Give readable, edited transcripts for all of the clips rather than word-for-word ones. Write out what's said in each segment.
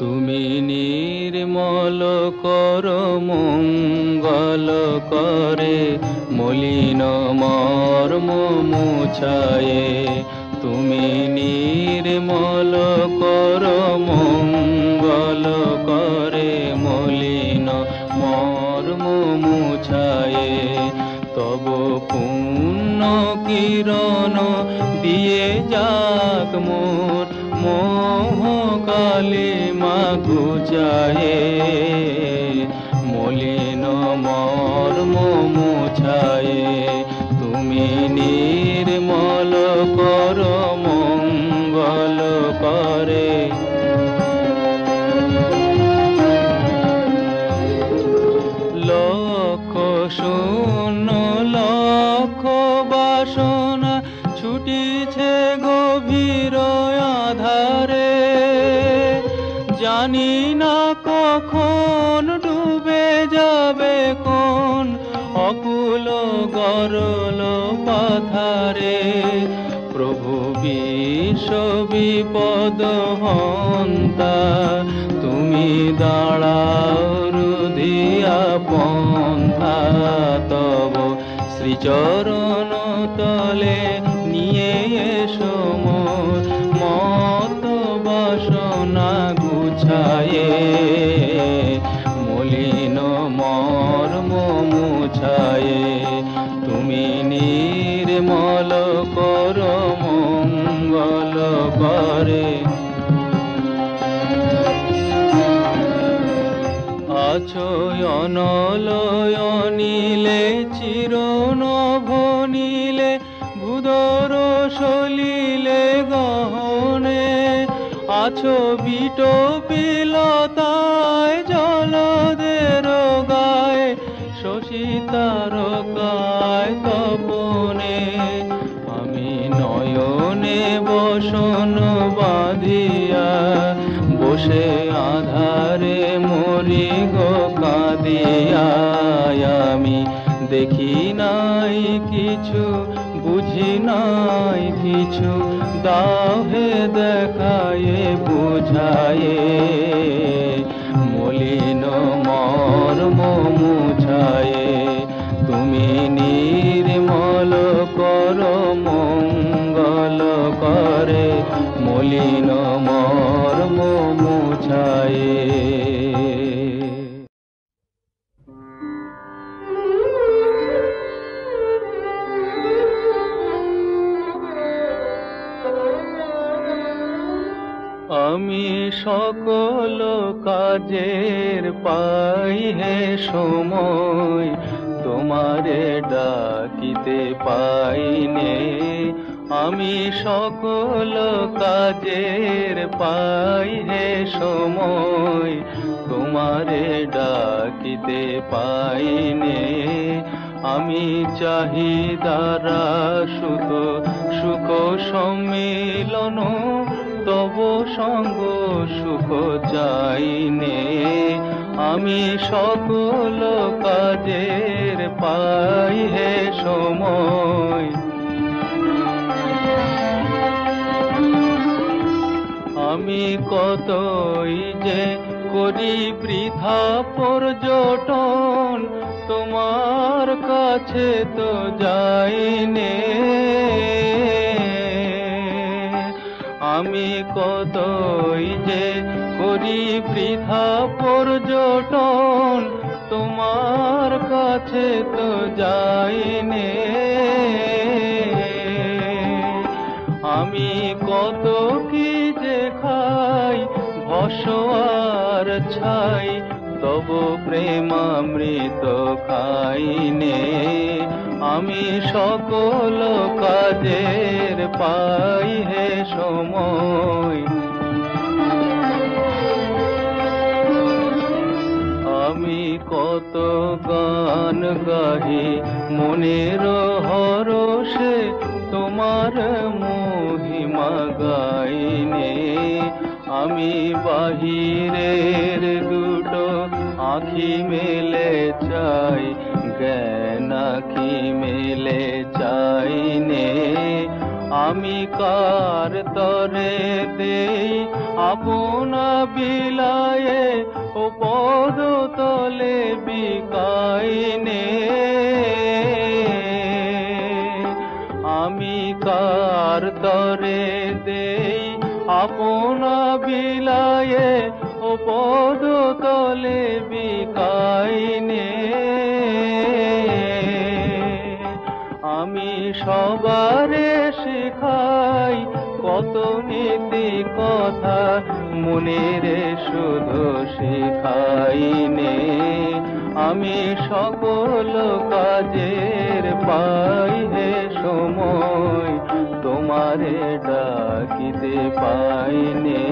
তুমি নির্মল কর মঙ্গল করে মলিন মর্ম মুছায়ে। তুমি নির্মল কর মঙ্গল করে মলিন মর্ম মুছায়ে। তব পুণ্য কিরণ দিয়ে যাক মোর মোহ কালিমা ঘুচায়ে। মলিন মর্ম মুছায়ে। তুমি নির্মল কর মঙ্গল করে। লক্ষ শূন্য লক্ষ বাসনা ছুটিছে গভীর আধারে। জানি না কখন ডুবে যাবে কোন অকুল গরল পাথারে। প্রভু বিশ্ব বিপদ হন্তা তুমি দাঁড়াও রুধিয়া পন্থা। তব শ্রীচরণ তলে নিয়ে এসো মোর মত বাসনা গুছায়ে। মলিন মর্ম মুছায়ে। তুমি নির্মল কর মঙ্গল করে। আছো অনলয়নীলে চিরনভ নীলে ভূধর সলিলে গহনে। আছো বিটপিলতায় জলদের গায়ে শশী তারকায় তপনে। আমি নয়নে বসন বাঁধিয়া বসে আধারে মরি গো কাঁদিয়া। আমি দেখি নাই কিছু বুঝি নাই কিছু দাও হে দেখায়ে বুঝায়ে। মলিন মর্ম মুছায়ে। তুমি নির্মল কর মঙ্গল করে মলিন মর্ম মুছায়ে। আমি সকল কাজের পাই হে সময় তোমারে ডাকিতে পাইনে। আমি সকল কাজের পাই হে সময় তোমারে ডাকিতে পাইনে। আমি চাহিদারা সুত সুখ সম্মিলন তব সঙ্গ সুখ চাইনে। আমি সকল কাজের পাই হে সময়। আমি কতই যে করি বৃথা পর্যটন তোমার কাছে তো যাইনে। আমি কতই যে করি বৃথা পর্যটন তোমার কাছে তো যাইনে। আমি কত কি যে খাই ভস্ম আর ছাই তব প্রেমামৃত খাইনে। আমি সকল কাজের পাই হে সময়। আমি কত গান গাহি মনের হরষে তোমার মহিমা গাইনে। আমি বাহিরের দুটো আঁখি মেলে চাই জ্ঞান আঁখি মেলে চাইনে। আমি কার তরে দেই আপনা বিলায়ে ও পদ তলে বিকাইনে আমি কার তরে দেই আপনা বিলায়ে ও পদ তলে বিকাইনে আমি সবারে শিখাই কত নীতি কথা মনের শুধু শিখাইনে আমি সকল কাজের পাই হে সময় তোমারে ডাকিতে পাইনে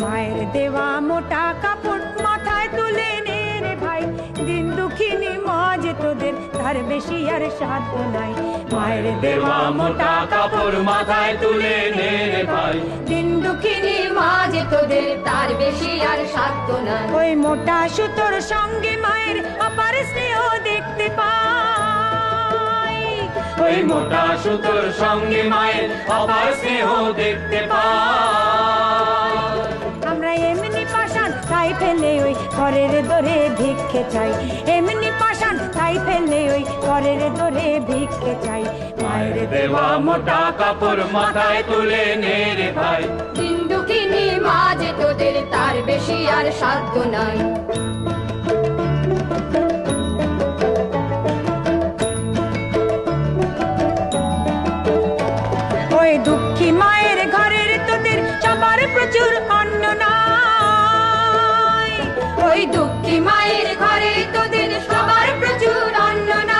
মায়ের দেওয়া মোটা কাপড় মাথায় তুলে নে রে ভাই দিন দুঃখিনী মা যে তোদের তার বেশি আর সাধ্য নাই মায়ের দেওয়া মোটা কাপড় মাথায় তুলে নে রে ভাই দিন দুঃখিনী মা যে তোদের তার বেশি আর সাধ্য নাই ওই মোটা সুতোর সঙ্গে মায়ের অপার স্নেহ দেখতে পাই ওই মোটা সুতোর সঙ্গে মায়ের অপার স্নেহ দেখতে পাই আমরা এমনি পাষাণ তাই ফেলে ওই ঘরের দরে ভিক্ষে চাই এমনি পাষাণ তাই ফেলে ওই ঘরের দরে ভিক্ষে চাই মায়ের দেওয়া মোটা কাপড় মাথায় তুলে নে রে ভাই দিন দুঃখিনী মা যে তোদের তার বেশি আর সাধ্য নাই ওই দুঃখী মায়ের ঘরের তোদের সবার প্রচুর অন্ন নাই ওই দুঃখী মায়ের ঘরে তোদের সবার প্রচুর অন্ন নাই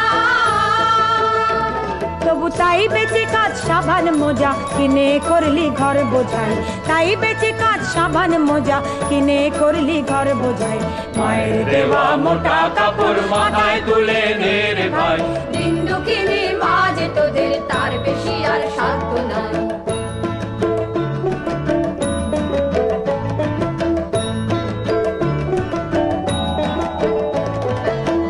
তবু তাই বেঁচে কাজ সাবান মোজা কিনে করলি ঘর বোঝাই তাই বেঁচে কাজ সাবান মোজা কিনে করলি ঘর বোঝাই মায়ের দেওয়া মোটা কাপড় মাথায় তুলে নে রে ভাই দিন দুঃখিনী মা যে তোদের তার বেশি আর সাধ্য নাই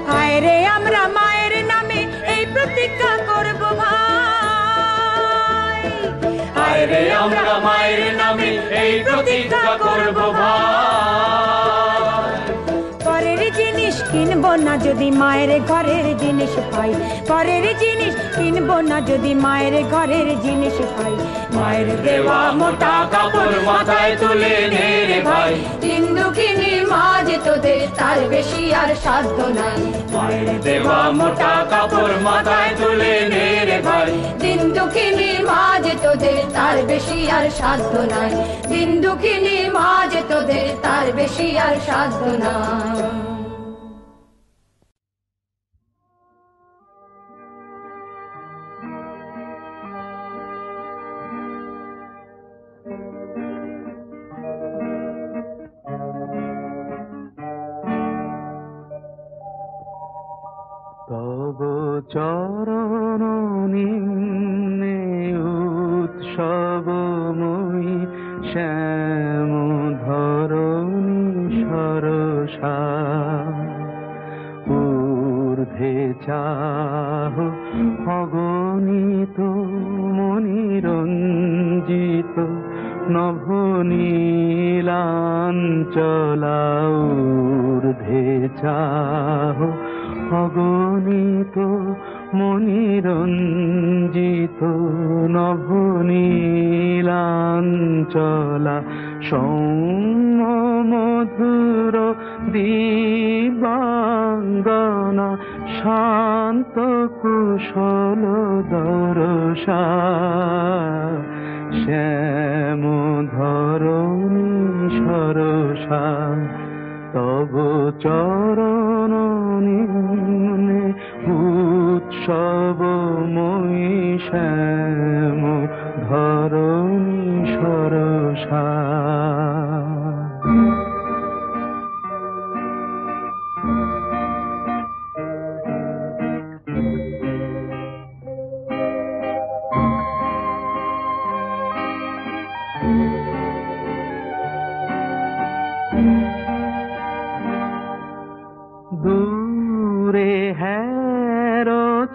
হায় রে আমরা মায়ের নামে এই প্রতিজ্ঞা করব ভাই হায় রে আমরা মায়ের নামে এই প্রতিজ্ঞা করব ভাই পরের জিনিস কিনবো না যদি মায়ের ঘরের জিনিস পাই পরের জিনিস কিনবো না যদি মায়ের ঘরের জিনিস পাই মায়ের দেওয়া মোটা কাপড় মাথায় তুলে নে রে ভাই দিন দুঃখিনী মা যে তোদের তার বেশি আর সাধ্য নাই মায়ের দেওয়া মোটা কাপড় মাথায় তুলে নে রে ভাই দিন দুঃখিনী মা যে তোদের তার বেশি আর সাধ্য নাই দিন দুঃখিনী মা যে তোদের তার বেশি আর সাধ্য নাই তব চরণ নিম্নে উৎসবময়ী শ্যাম ধরণী সরসা ঊর্ধ্বে চাহ অগণিত মনিরঞ্জিত নভনীলাঞ্চলা ঊর্ধ্বে চাহ অগণিত মনিরঞ্জিত নভনীলাঞ্চলা সৌম্য মধুর দিবাঙ্গনা শান্ত কুশল দরসা শ্যাম ধরণী সরসা তব চরণ নিম্নে উৎসবময়ী শ্যাম ধরণী সরসা দূরে হের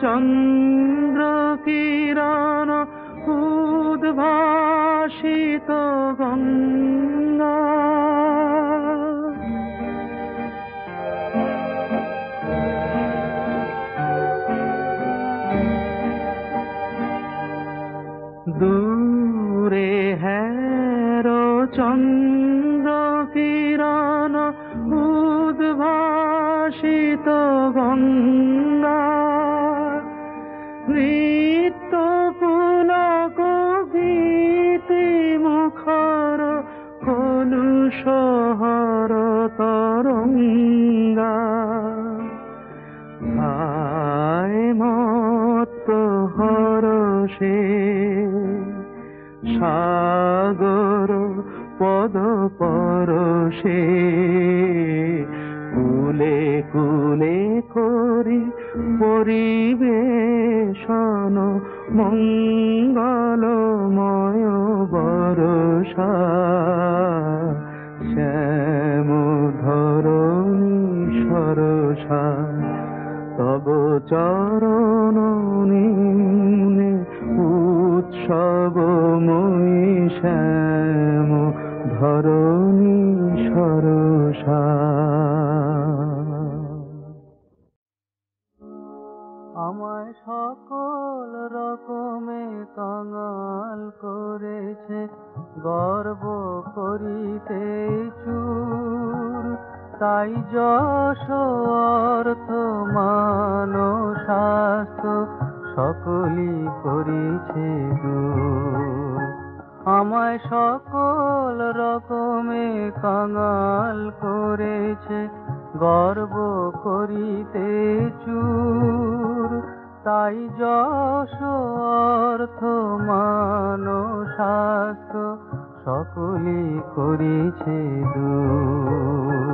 চন্দ্র কিরণ উদ্ভাসিত গঙ্গা, দূরে হের চন্দ্র কিরণ উদ্ভাসিত গঙ্গা, নৃত্য পুলক গীতি মুখর কলুষহর তরঙ্গা, হায় মত্ত হরষে সাগর পদ পরশে, কুলে কুলে করি পরিবেশন মঙ্গলময় বরষা, শ্যাম ধরণী সরসা, তব চরণ নিম্নে উৎসবময়ী শ্যাম ধরণী সরসা। আমায় সকল রকমে কাঙাল করেছে, গর্ব করিতে চুর, তাই যশ অর্থ মান স্বাস্থ্য সকলই করিছে দূর। আমায় সকল রকমে কাঙাল করেছে, গর্ব করিতে চুর, তাই যশ অর্থ মান স্বাস্থ্য সকলই করিছে দূর।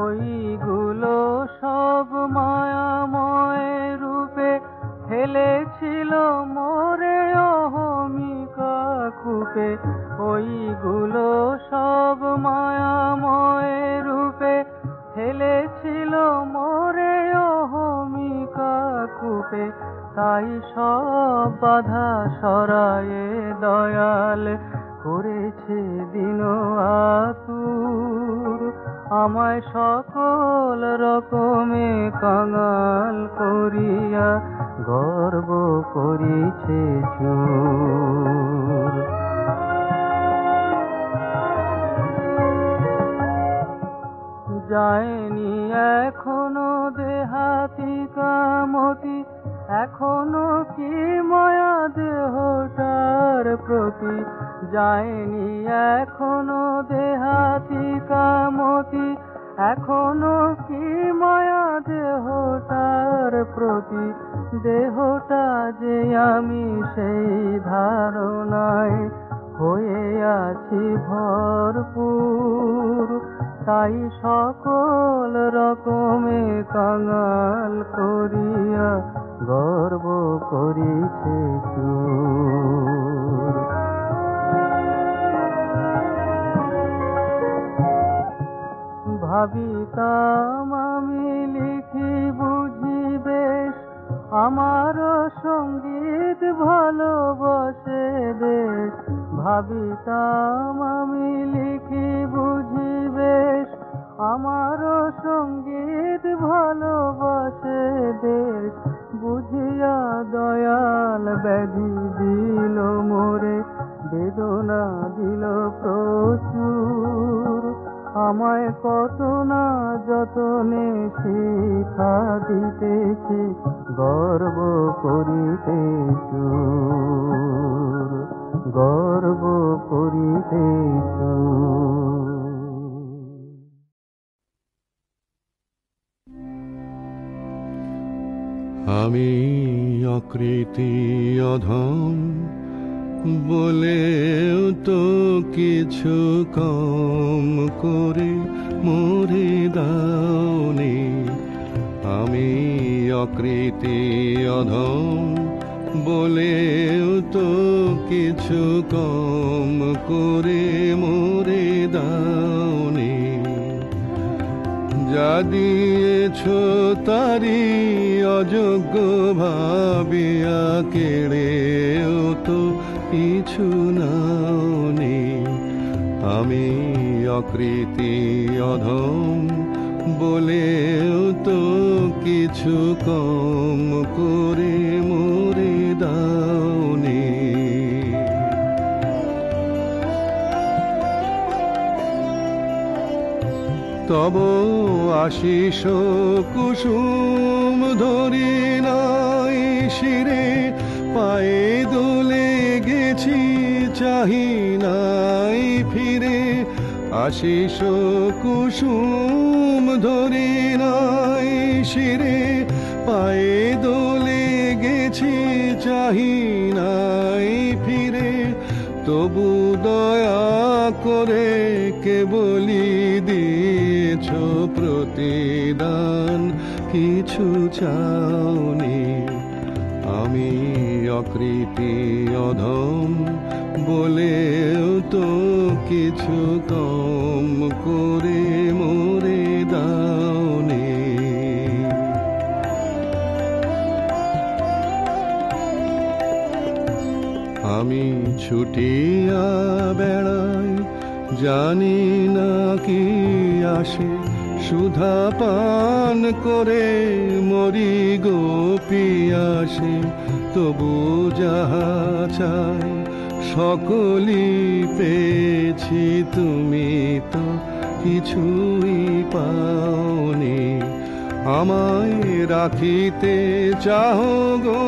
ওইগুলো সব মায়াময় রূপে ফেলেছিল মোরে অহমিকা কূপে, ওইগুলো সব মায়াময় রূপে ফেলেছিল মোরে অহমিকা কূপে, তাই সব বাধা সরায়ে দয়াল করেছে দিন আতুর। আমায় সকল রকমে কাঙাল করিয়া গর্ব করিছে চুর। যায়নি এখনো দেহাতি কামতি, এখনো কি মায়া দেহটার প্রতি, যায়নি এখনো দেহাতি কামতি, এখনো কি মায়া দেহটার প্রতি, দেহটা যে আমি সেই ধারণায় হয়ে আছি ভরপুর, তাই সকল রকমে কাঙাল করিয়া গর্ব করিছে চুর। ভাবিতাম আমি লিখি বুঝি বেশ, আমার সঙ্গীত ভালোবাসে দেশ। ভাবিতাম আমি লিখি বুঝি বেশ, আমার সঙ্গীত ভালোবাসে দেশ। বুঝিয়া দয়াল ব্যাধি দিল মোরে, বেদনা দিল প্রচুর। আমায় কত না যতনে শিক্ষা দিতেছে, গর্ব করিতে চুর, গর্ব করিতে চুর। আমি অকৃতি অধম বলেও তো কিছু কম করে মোরে দাওনি। আমি অকৃতি অধম বলেও তো কিছু কম করে মোরে দাওনি। যা দিয়েছ তারি অযোগ্য ভাবিয়া কেড়েও তো কিছু নাওনি। আমি অকৃতি অধম বলেও তো কিছু কম করে মোরে দাওনি। তব আশিস কুসুম ধরি নাই শিরে, পায়ে দোলে গেছি চাহি নাই ফিরে। আশিস কুসুম ধরি নাই শিরে, পায়ে দোলে গেছি চাহি নাই ফিরে। তবু দয়া করে কেবলি দিয়েছ প্রতিদান, কিছু চাওনি। আমি অকৃতি অধম বলেও তো কিছু কম করে মোরে দাওনি। আমি ছুটিয়া বেড়াই জানি না কি আসে, সুধা পান করে মরি গো পিয়াসে। তবু যাহা চাই সকলই পেয়েছি, তুমি তো কিছুই পাওনি। আমায় রাখিতে চাহো গো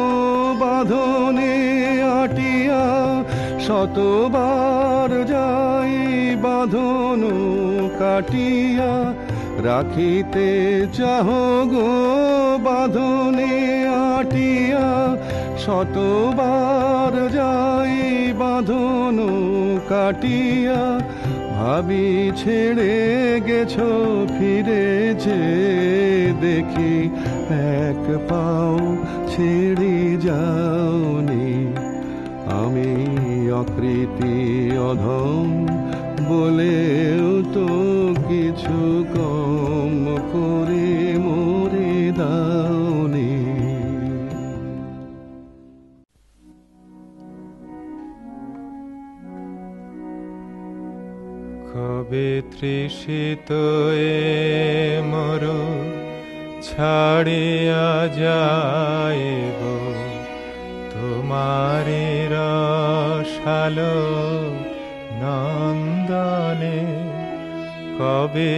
বাঁধনে আটিয়া, শতবার যাই বাঁধন কাটিয়া। রাখিতে চাহো গো বাঁধনে আটিয়া, শতবার যাই বাঁধন কাটিয়া। ভাবি ছেড়ে গেছ ফিরে যে দেখি, এক পাও ছেড়ে যাওনি। আমি অকৃতি অধম বলেও তো কিছু কম করে মোরে দাওনি। কবে তৃষিত এ মর ছাড়িয়া যাইব তোমারি রসালো নন্দনে। কবে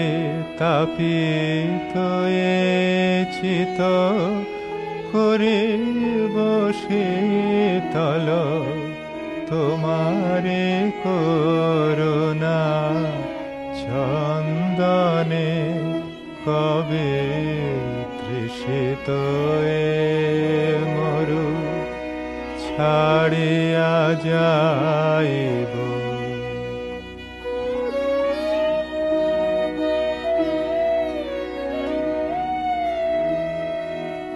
তাপিত এ চিত করিব শীতল তোমারে করুণা চন্দনে। কবে তৃষিত এ মরু ছাড়িয়া যাইব।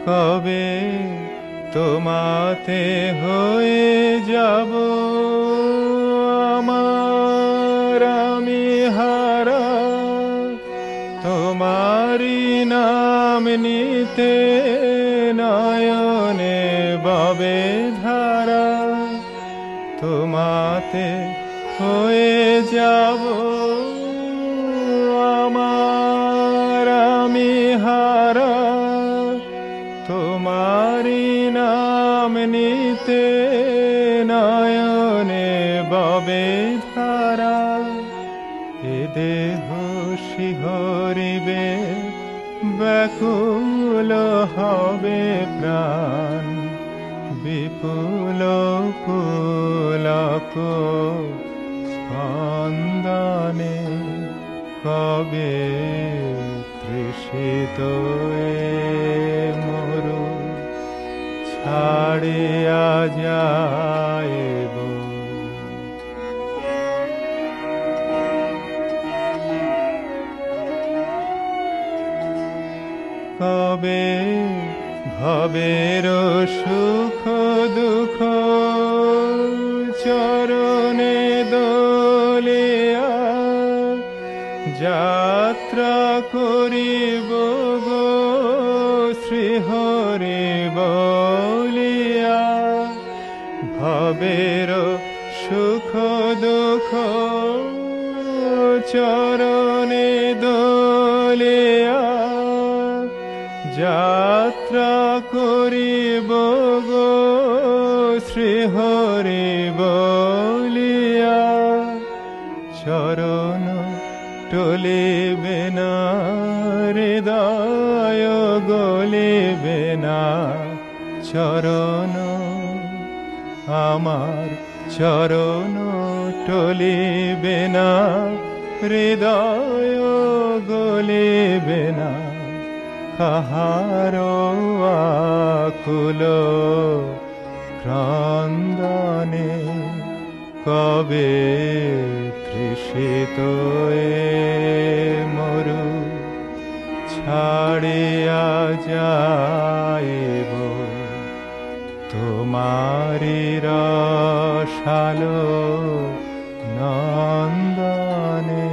কবে তোমাতে হয়ে যাব আমার আমি হারা, তোমারি নাম নিতে নয়নে ববে ধারা। তোমাতে হয়ে যাব আমার আমি হারা, তোমারি নাম নিতে নয়নে ববে ধারা। এ দেহ শিহরিবে ব্যাকুল হবে প্রাণ, বিপুল পুলক স্পন্দনে। কবে তৃষিত এ মরু ছাড়িয়া যাইব। কবে ভবের সুখ দুঃখ যাত্রা করিব গো শ্রীহরি বলিয়া, ভবের সুখ দুঃখ চরণে দলিয়া। যাত্রা করিব গো শ্রীহরি বলিয়া, চরণ টলিবে না হৃদয় গলিবে না, চরণ আমার চরণ টলিবে না হৃদয় গলিবে না। কাহার আকুল ক্রন্দনে কবে তৃষিত মরু ছাড়িয়া যাইব তোমারি রসালো নন্দনে।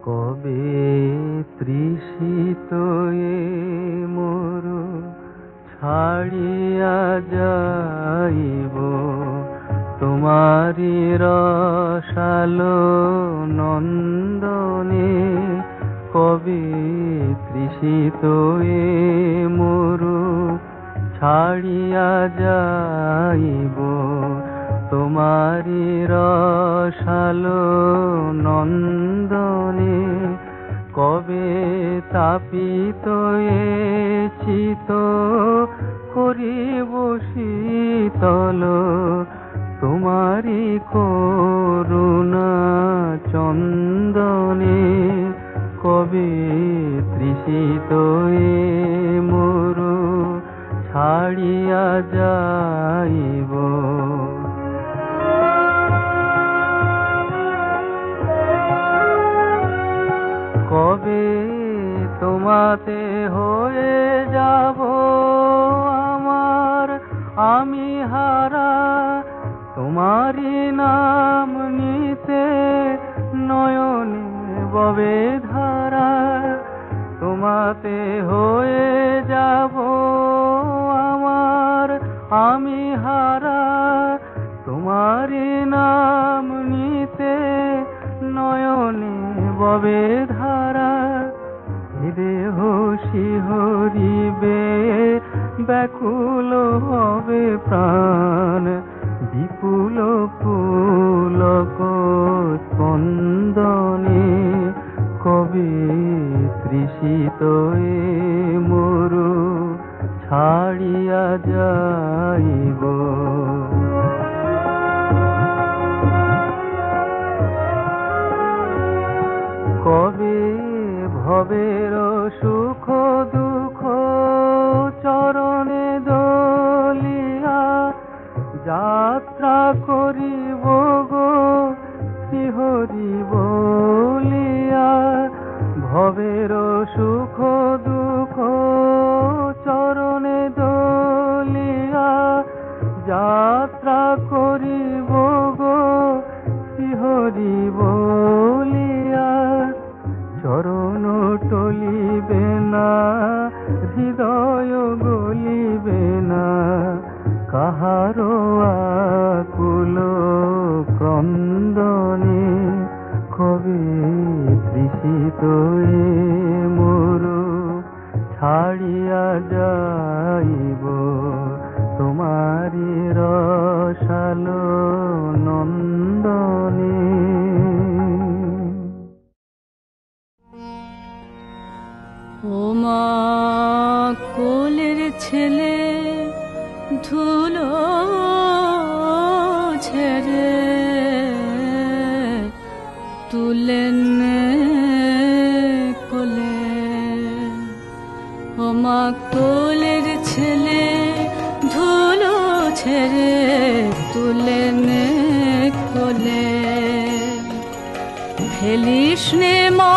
কবে তৃষিত মরু ছাড়িয়া যাইব তোমারি রসালো নন্দনে। কবে তৃষিত মরু ছাড়িয়া যাইব তোমারি রসালো নন্দনে। কবে তাপিত চিত করিব শীতল তোমারি করুণা চন্দনে। কবে তৃষিত মরু ছাড়িয়া যাইব। কবে তোমাতে হয়ে যাব আমার আমি হারা, তোমারি নাম নিতে নয়নে ববে ধারা। তোমাতে হয়ে যাব আমার আমি হারা, তোমারি নাম নিতে নয়নে ববে ধারা। দেহ শিহরিবে ব্যাকুল হবে প্রাণ, বিপুল পুলক স্পন্দনে। কবে তৃষিত মরু ছাড়িয়া যাইব। কবে ভবের সুখ দুঃখ চরণে দলিয়া যাত্রা করিব গো শ্রীহরি বলিয়া। ভবের সুখ দুঃখ চরণে দলিয়া যাত্রা করিব গো শ্রীহরি বলিয়া। চরণ টলিবে না হৃদয় গলিবে না, কাহার আকুল ক্রন্দনে। কবে তৃষিত মরু ছাড়িয়া যাইব তোমারি রসালো নন্দনে। ও মা কোলের ছেলে ধুলো ছেড়ে তুলেন কোলে। ও মা কোলের ছেলে ধুলো ছেড়ে তুলেন কোলে। ফেলিস নে মা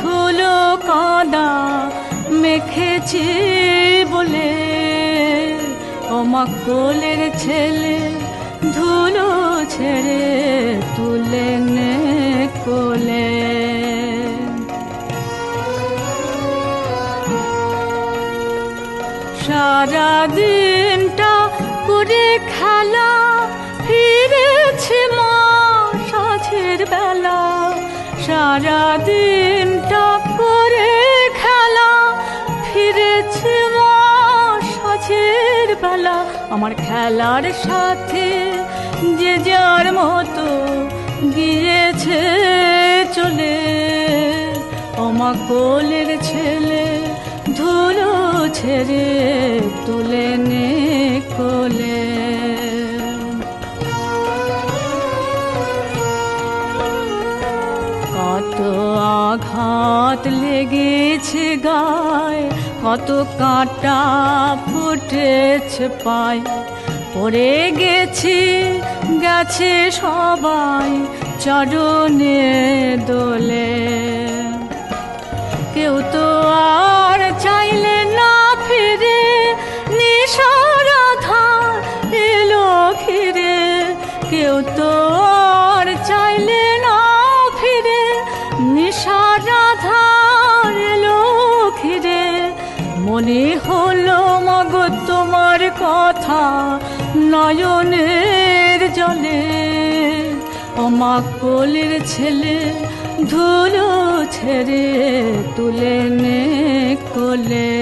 ধুলো কাদা মেখেছি বলে, ও মা কোলের ছেলে ধুলো ছেড়ে তুলে নে কোলে। সারা দিনটা করে খেলা ফিরেছে মা সাঁঝের বেলা, সারা দিনটা করে খেলা ফিরেছে মা সাঁঝের বেলা। আমার খেলার সাথে যে যার মতো গিয়েছে চলে, ও মা কোলের ছেলে ধুলো ছেড়ে তুলে নে কোলে। কত আঘাত লেগেছে গায়ে, কত কাঁটা ফুটেছে পায়, পড়ে গেছি গেছে সবাই চরণে দোলে। কেউ তো আর চাইলে না ফিরে, নিশার আধার এলো ঘিরে। কেউ তো আর চাইলে না ফিরে, নিশার আধার এলো ঘিরে। মনে হলো মাগো তোমার কথা নয়নের জলে, ও মা কোলের ছেলে ধুলো ছেড়ে তুলে নে কোলে।